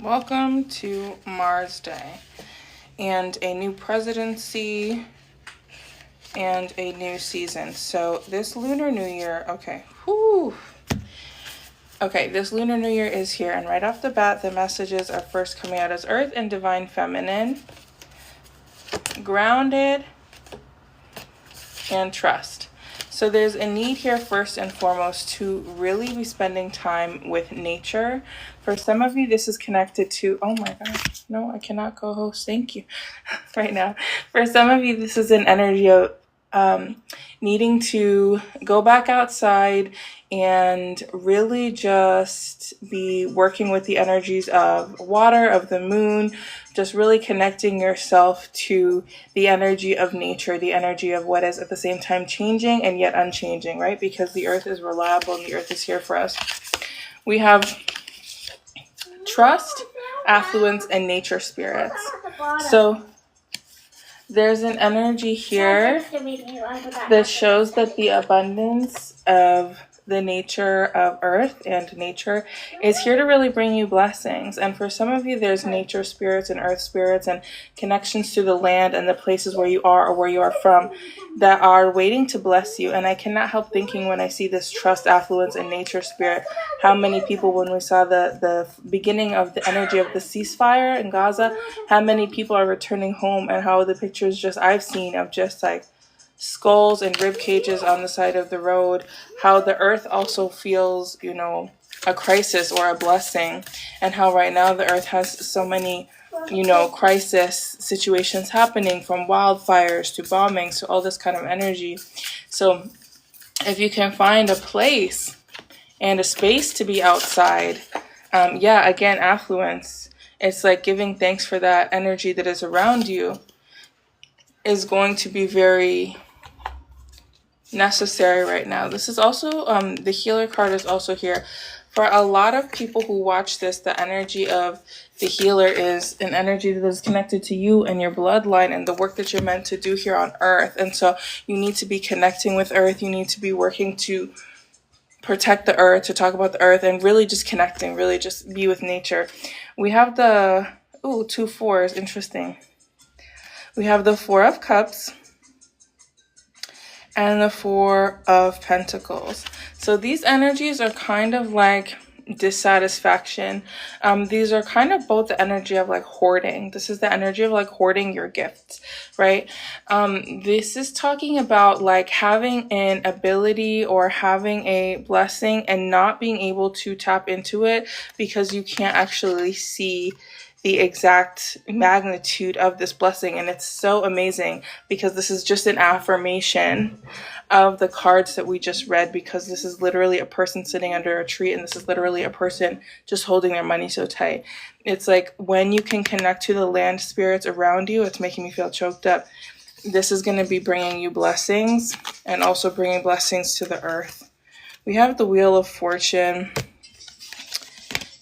Welcome to Mars Day and a new presidency and a new season. So this Lunar New Year, this Lunar New Year is here, and right off the bat, the messages are first coming out as Earth and Divine Feminine, grounded, and trust. So there's a need here first and foremost to really be spending time with nature. For some of you, this is connected to, oh my gosh, no, I cannot co-host, thank you, right now. For some of you, this is an energy of needing to go back outside and really just be working with the energies of water, of the moon, just really connecting yourself to the energy of nature, the energy of what is at the same time changing and yet unchanging, right? Because the earth is reliable and the earth is here for us. We have trust, affluence, and nature spirits. So there's an energy here that shows that the abundance of the nature of earth and nature is here to really bring you blessings. And for some of you, there's nature spirits and earth spirits and connections to the land and the places where you are or where you are from that are waiting to bless you. And I cannot help thinking when I see this trust, affluence, and nature spirit, how many people, when we saw the beginning of the energy of the ceasefire in Gaza, how many people are returning home, and how the pictures just I've seen of just like skulls and rib cages on the side of the road, how the earth also feels, a crisis or a blessing, and how right now the earth has so many, crisis situations happening, from wildfires to bombings to all this kind of energy. So if you can find a place and a space to be outside, again, affluence, it's like giving thanks for that energy that is around you is going to be very necessary right now. This is also the healer card is also here. For a lot of people who watch this, the energy of the healer is an energy that is connected to you and your bloodline and the work that you're meant to do here on earth. And so you need to be connecting with earth. You need to be working to protect the earth, to talk about the earth, and really just connecting, really just be with nature. We have the 2 4s, interesting. We have the 4 of Cups and the 4 of Pentacles. So these energies are kind of like dissatisfaction. These are kind of both the energy of like hoarding. This is the energy of like hoarding your gifts, right? This is talking about like having an ability or having a blessing and not being able to tap into it because you can't actually see the exact magnitude of this blessing. And it's so amazing because this is just an affirmation of the cards that we just read, because this is literally a person sitting under a tree, and this is literally a person just holding their money so tight. It's like when you can connect to the land spirits around you, it's making me feel choked up. This is going to be bringing you blessings and also bringing blessings to the earth. We have the Wheel of Fortune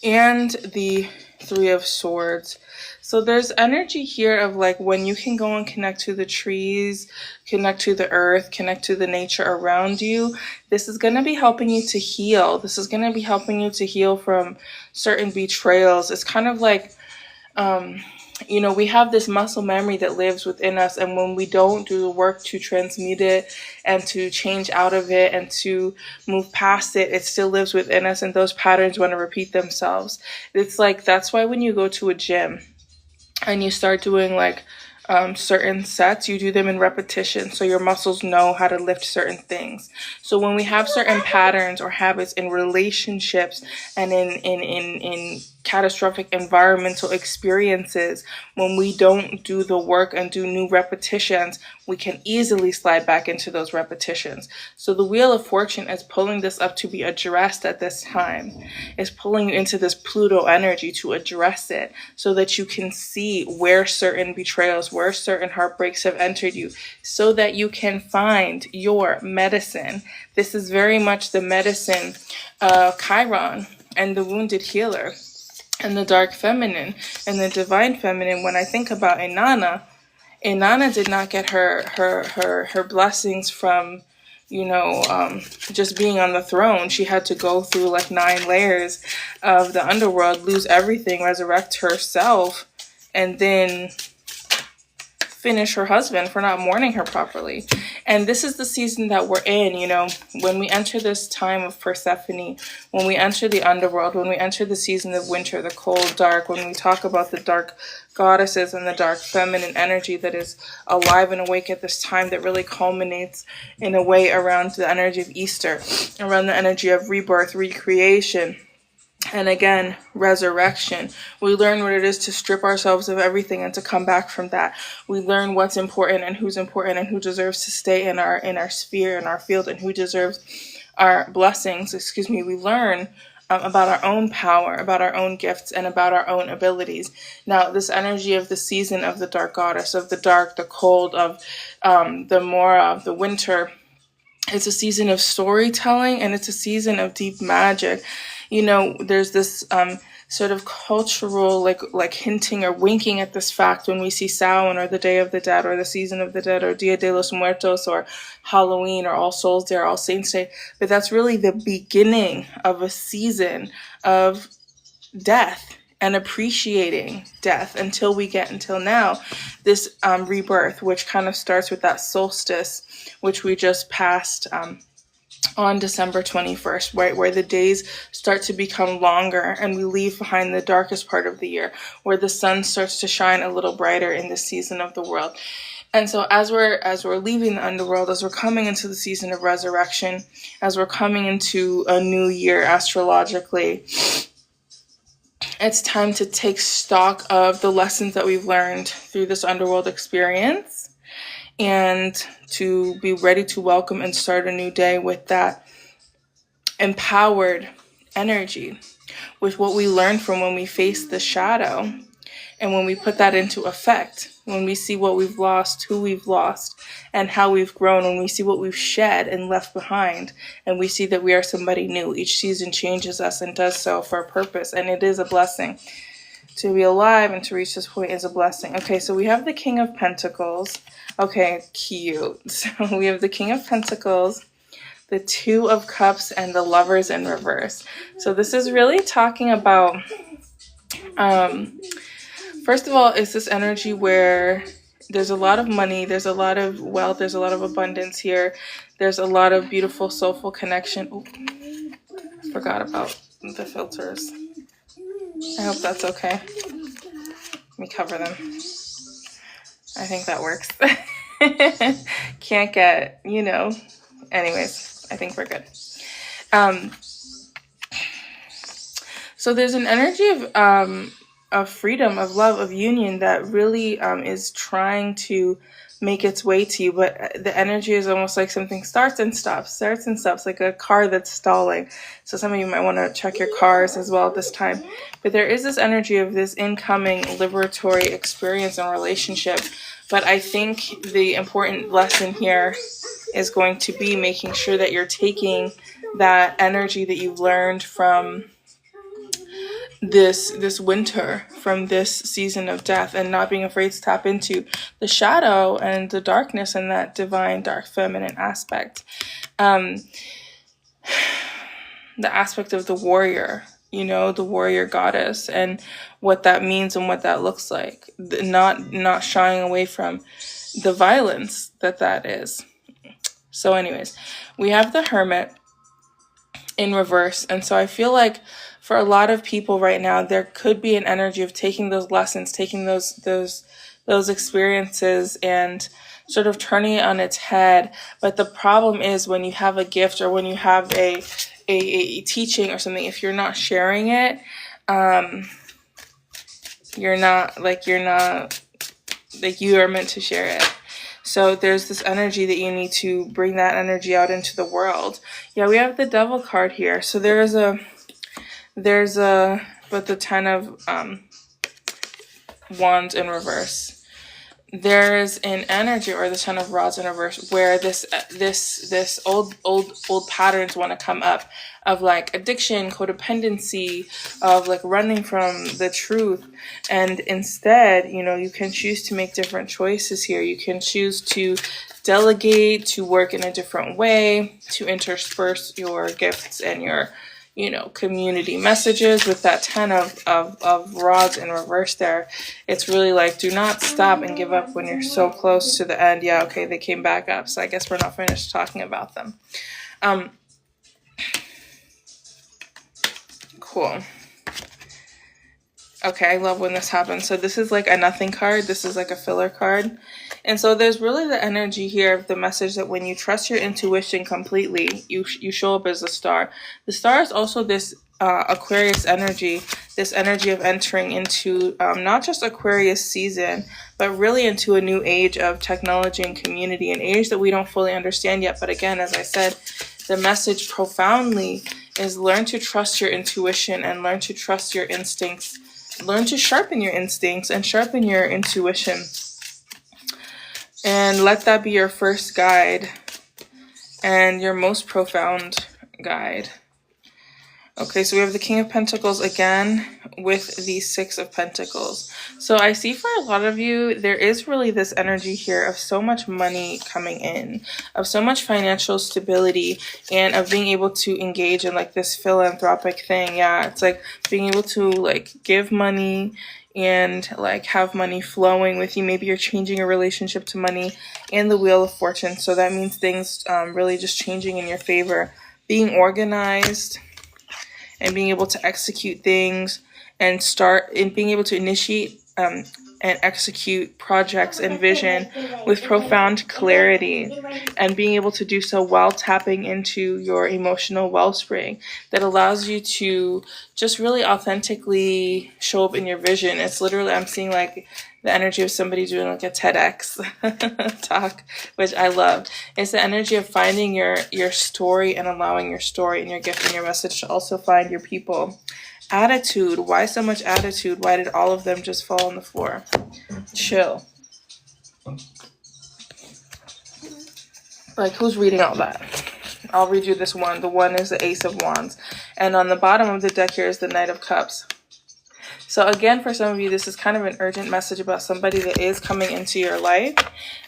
and the 3 of Swords. So there's energy here of like when you can go and connect to the trees, connect to the earth, connect to the nature around you. This is going to be helping you to heal. This is going to be helping you to heal from certain betrayals. It's kind of like, we have this muscle memory that lives within us. And when we don't do the work to transmute it and to change out of it and to move past it, it still lives within us. And those patterns want to repeat themselves. It's like, that's why when you go to a gym and you start doing like certain sets, you do them in repetition so your muscles know how to lift certain things. So when we have certain patterns or habits in relationships and in catastrophic environmental experiences, when we don't do the work and do new repetitions, we can easily slide back into those repetitions. So the Wheel of Fortune is pulling this up to be addressed at this time. It's pulling you into this Pluto energy to address it so that you can see where certain betrayals, where certain heartbreaks have entered you, so that you can find your medicine. This is very much the medicine of Chiron and the wounded healer and the dark feminine and the divine feminine. When I think about Inanna did not get her blessings from just being on the throne. She had to go through like 9 layers of the underworld, lose everything, resurrect herself, and then finish her husband for not mourning her properly. And this is the season that we're in, when we enter this time of Persephone, when we enter the underworld, when we enter the season of winter, the cold, dark, when we talk about the dark goddesses and the dark feminine energy that is alive and awake at this time, that really culminates in a way around the energy of Easter, around the energy of rebirth, recreation, and again, resurrection. We learn what it is to strip ourselves of everything and to come back from that. We learn what's important and who deserves to stay in our sphere, in our field, and who deserves our blessings. We learn about our own power, about our own gifts, and about our own abilities. Now, this energy of the season of the dark goddess, of the dark, the cold, of the Mora, of the winter, it's a season of storytelling, and it's a season of deep magic. There's this sort of cultural like hinting or winking at this fact when we see Samhain, or the Day of the Dead, or the Season of the Dead, or Dia de los Muertos, or Halloween, or All Souls Day, or All Saints Day. But that's really the beginning of a season of death and appreciating death until now, this rebirth, which kind of starts with that solstice, which we just passed on December 21st, right, where the days start to become longer and we leave behind the darkest part of the year, where the sun starts to shine a little brighter in this season of the world. And so as we're leaving the underworld, as we're coming into the season of resurrection, as we're coming into a new year astrologically, it's time to take stock of the lessons that we've learned through this underworld experience, and to be ready to welcome and start a new day with that empowered energy, with what we learned from when we faced the shadow, and when we put that into effect, when we see what we've lost, who we've lost, and how we've grown, when we see what we've shed and left behind, and we see that we are somebody new. Each season changes us and does so for a purpose, and it is a blessing. To be alive and to reach this point is a blessing. Okay, so we have the King of Pentacles. Okay, cute. So we have the King of Pentacles, the Two of Cups, and the Lovers in reverse. So this is really talking about, first of all, it's this energy where there's a lot of money, there's a lot of wealth, there's a lot of abundance here. There's a lot of beautiful, soulful connection. Ooh, forgot about the filters. I hope that's okay. Let me cover them. I think that works. Can't get, anyways, I think we're good. So there's an energy of freedom, of love, of union that really is trying to make its way to you, but the energy is almost like something starts and stops, like a car that's stalling. So some of you might want to check your cars as well at this time. But there is this energy of this incoming liberatory experience and relationship. But I think the important lesson here is going to be making sure that you're taking that energy that you've learned from this winter, from this season of death, and not being afraid to tap into the shadow and the darkness and that divine dark feminine aspect, the aspect of the warrior, the warrior goddess, and what that means and what that looks like, not shying away from the violence that is. So anyways, we have the Hermit in reverse, and so I feel like for a lot of people right now, there could be an energy of taking those lessons, taking those experiences and sort of turning it on its head. But the problem is when you have a gift or when you have a teaching or something, if you're not sharing it, you are meant to share it. So there's this energy that you need to bring that energy out into the world. Yeah, we have the Devil card here. So there's the 10 of Wands in reverse. there's an energy, or the Ten of Rods in reverse, where this old patterns want to come up, of like addiction, codependency, of like running from the truth. And instead, you can choose to make different choices here. You can choose to delegate, to work in a different way, to intersperse your gifts and your community messages. With that 10 of rods in reverse there, it's really like, do not stop and give up when you're so close to the end. Yeah, okay, they came back up, so I guess we're not finished talking about them. Cool. Okay, I love when this happens. So this is like a nothing card. This is like a filler card. And so there's really the energy here of the message that when you trust your intuition completely, you show up as a star. The star is also this Aquarius energy, this energy of entering into not just Aquarius season, but really into a new age of technology and community, an age that we don't fully understand yet. But again, as I said, the message profoundly is learn to trust your intuition and learn to trust your instincts. Learn to sharpen your instincts and sharpen your intuition. And let that be your first guide and your most profound guide. Okay, so we have the King of Pentacles again with the Six of Pentacles. So I see for a lot of you, there is really this energy here of so much money coming in, of so much financial stability, and of being able to engage in like this philanthropic thing. Yeah, it's like being able to like give money and like have money flowing with you. Maybe you're changing your relationship to money and the Wheel of Fortune. So that means things really just changing in your favor. Being organized and being able to execute things and being able to initiate and execute projects and vision with profound clarity, and being able to do so while tapping into your emotional wellspring that allows you to just really authentically show up in your vision. It's literally, I'm seeing like the energy of somebody doing like a TEDx talk, which I love. It's the energy of finding your story and allowing your story and your gift and your message to also find your people. Attitude. Why so much attitude? Why did all of them just fall on the floor? Chill. Like, who's reading all that? I'll read you this one. The one is the Ace of Wands. And on the bottom of the deck here is the Knight of Cups. So again, for some of you, this is kind of an urgent message about somebody that is coming into your life.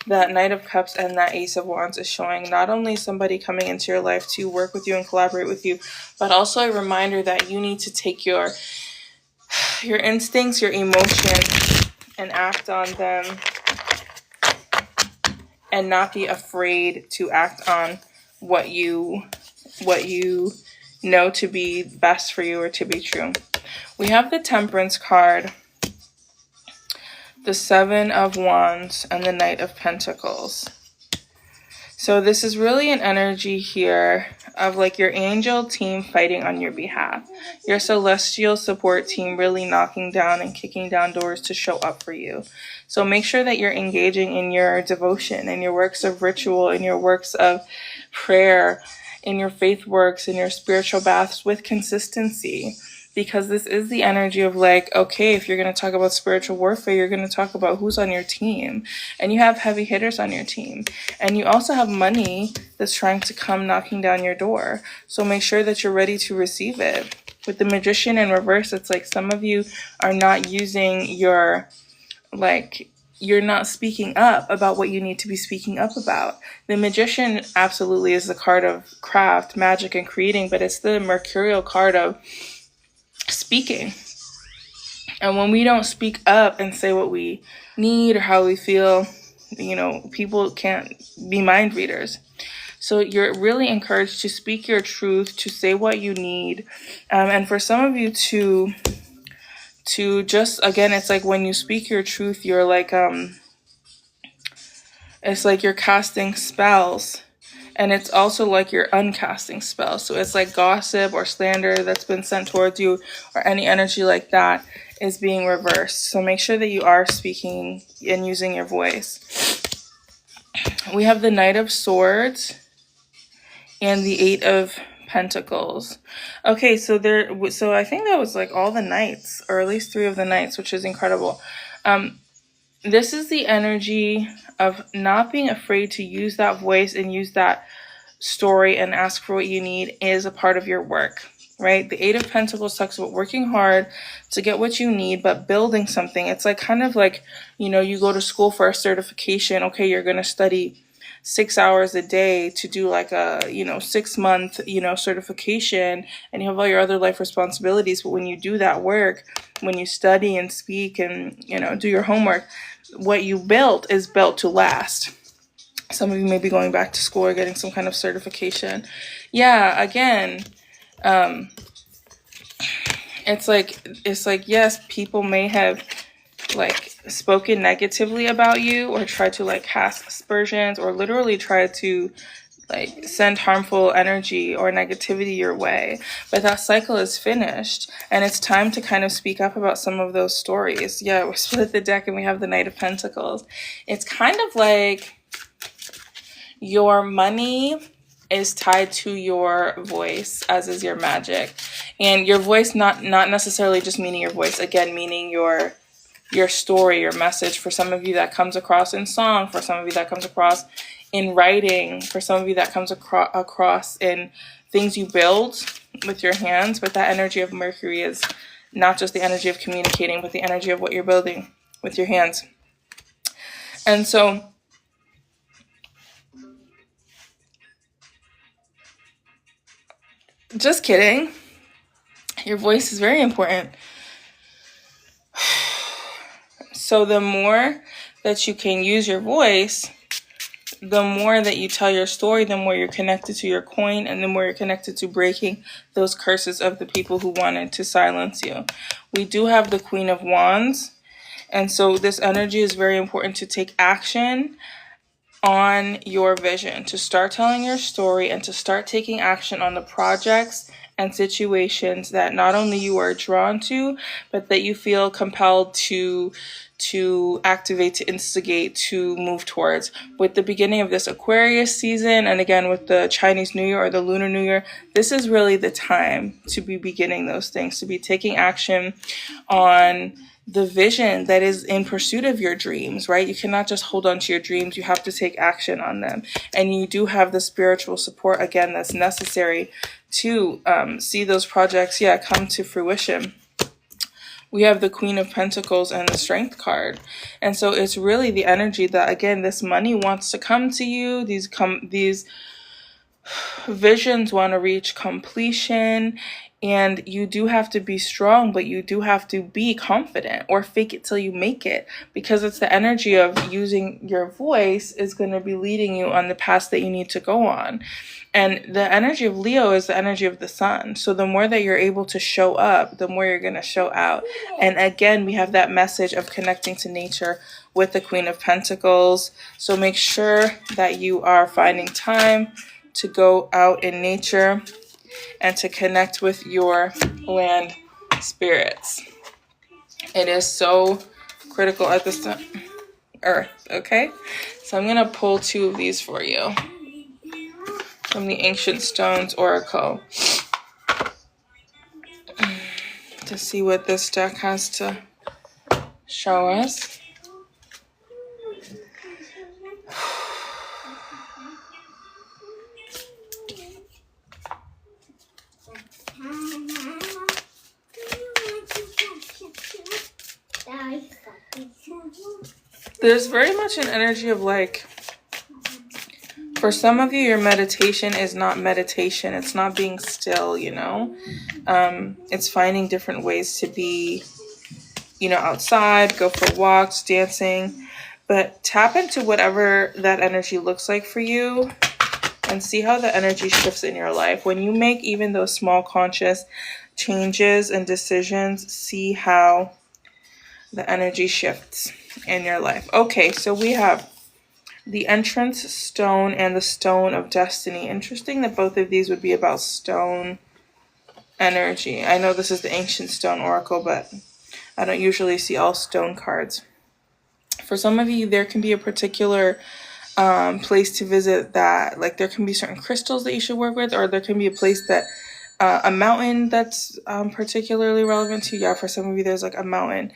That Knight of Cups and that Ace of Wands is showing not only somebody coming into your life to work with you and collaborate with you, but also a reminder that you need to take your instincts, your emotions, and act on them, and not be afraid to act on what you know to be best for you or to be true. We have the Temperance card, the Seven of Wands, and the Knight of Pentacles. So this is really an energy here of like your angel team fighting on your behalf. Your celestial support team really knocking down and kicking down doors to show up for you. So make sure that you're engaging in your devotion, in your works of ritual, in your works of prayer, in your faith works, in your spiritual baths with consistency. Because this is the energy of like, okay, if you're going to talk about spiritual warfare, you're going to talk about who's on your team. And you have heavy hitters on your team. And you also have money that's trying to come knocking down your door. So make sure that you're ready to receive it. With the Magician in reverse, it's like some of you are not using your, like, you're not speaking up about what you need to be speaking up about. The Magician absolutely is the card of craft, magic, and creating, but it's the Mercurial card of speaking. And when we don't speak up and say what we need or how we feel, people can't be mind readers. So you're really encouraged to speak your truth, to say what you need, and for some of you to just, again, it's like when you speak your truth, you're like it's like you're casting spells. And it's also like you're uncasting spells. So it's like gossip or slander that's been sent towards you, or any energy like that is being reversed. So make sure that you are speaking and using your voice. We have the Knight of Swords and the Eight of Pentacles. Okay, so I think that was like all the knights, or at least 3 of the knights, which is incredible. this is the energy of not being afraid to use that voice and use that story and ask for what you need is a part of your work, right? The Eight of Pentacles talks about working hard to get what you need, but building something. It's like kind of like, you go to school for a certification. Okay, you're going to study 6 hours a day to do like a 6 month certification, and you have all your other life responsibilities. But when you do that work, when you study and speak and do your homework, what you built is built to last. Some of you may be going back to school or getting some kind of certification. Yeah, again, it's like yes, people may have like spoken negatively about you or tried to like cast aspersions or literally try to like send harmful energy or negativity your way, but that cycle is finished and it's time to kind of speak up about some of those stories. Yeah, we split the deck and we have the Knight of Pentacles. It's kind of like your money is tied to your voice, as is your magic. And your voice, not necessarily just meaning your voice, again, meaning your story, your message. For some of you that comes across in song, for some of you that comes across in writing, for some of you that comes across in things you build with your hands. But that energy of Mercury is not just the energy of communicating, but the energy of what you're building with your hands. And so just kidding. Your voice is very important. So the more that you can use your voice, the more that you tell your story, the more you're connected to your coin, and the more you're connected to breaking those curses of the people who wanted to silence you. We do have the Queen of Wands, and so this energy is very important to take action on your vision, to start telling your story and to start taking action on the projects and situations that not only you are drawn to, but that you feel compelled to activate, to instigate, to move towards. With the beginning of this Aquarius season, and again with the Chinese New Year or the Lunar New Year, this is really the time to be beginning those things, to be taking action on the vision that is in pursuit of your dreams, right? You cannot just hold on to your dreams. You have to take action on them. And you do have the spiritual support, again, that's necessary to see those projects, come to fruition. We have the Queen of Pentacles and the Strength card. And so it's really the energy that, again, this money wants to come to you. These visions want to reach completion. And you do have to be strong, but you do have to be confident, or fake it till you make it, because it's the energy of using your voice is going to be leading you on the path that you need to go on. And the energy of Leo is the energy of the sun. So the more that you're able to show up, the more you're going to show out. And again, we have that message of connecting to nature with the Queen of Pentacles. So make sure that you are finding time to go out in nature and to connect with your land spirits. It is so critical at this time. Earth, okay? So I'm going to pull 2 of these for you from the Ancient Stones Oracle to see what this deck has to show us. There's very much an energy of like, for some of you, your meditation is not meditation. It's not being still, It's finding different ways to be, outside, go for walks, dancing. But tap into whatever that energy looks like for you and see how the energy shifts in your life. When you make even those small conscious changes and decisions, see how the energy shifts in your life. Okay, so we have the Entrance Stone and the Stone of Destiny. Interesting that both of these would be about stone energy. I know this is the Ancient Stone Oracle, but I don't usually see all stone cards. For some of you, there can be a particular place to visit that, like there can be certain crystals that you should work with, or there can be a place that, a mountain that's particularly relevant to you. Yeah, for some of you, there's like a mountain.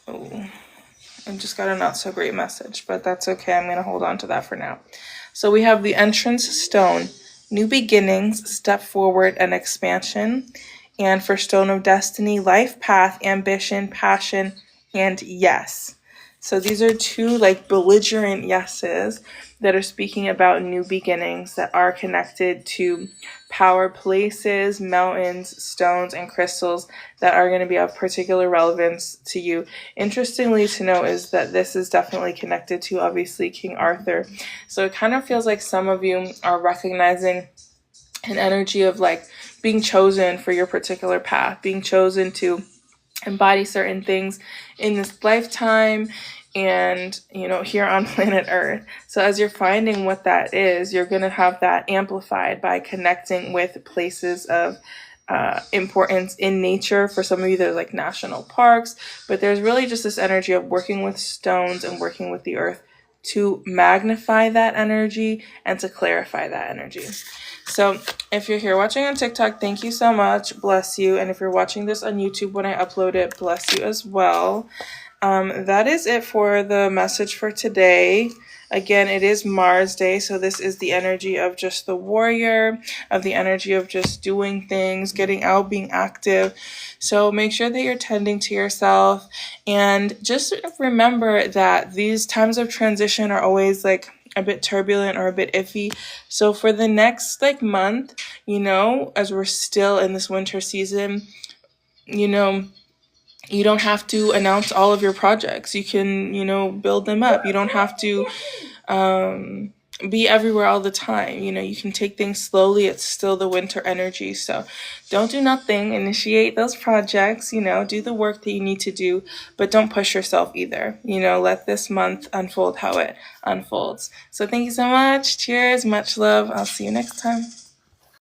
Oh, I just got a not so great message, but that's okay. I'm going to hold on to that for now. So we have the entrance stone, new beginnings, step forward and expansion. And for stone of destiny, life path, ambition, passion, and yes. So these are two like belligerent yeses that are speaking about new beginnings that are connected to power places, mountains, stones, and crystals that are going to be of particular relevance to you. Interestingly to note is that this is definitely connected to obviously King Arthur. So it kind of feels like some of you are recognizing an energy of like being chosen for your particular path, being chosen to embody certain things in this lifetime and here on planet Earth. So as you're finding what that is, you're going to have that amplified by connecting with places of importance in nature. For some of you, there's like national parks, but there's really just this energy of working with stones and working with the earth to magnify that energy and to clarify that energy. So if you're here watching on TikTok, thank you so much. Bless you. And if you're watching this on YouTube when I upload it, bless you as well. That is it for the message for today. Again, it is Mars Day, so this is the energy of just the warrior, of the energy of just doing things, getting out, being active. So make sure that you're tending to yourself, and just remember that these times of transition are always like a bit turbulent or a bit iffy. So for the next like month, as we're still in this winter season, you don't have to announce all of your projects. You can, build them up. You don't have to be everywhere all the time. You can take things slowly. It's still the winter energy. So don't do nothing. Initiate those projects, do the work that you need to do, but don't push yourself either. Let this month unfold how it unfolds. So thank you so much. Cheers. Much love. I'll see you next time.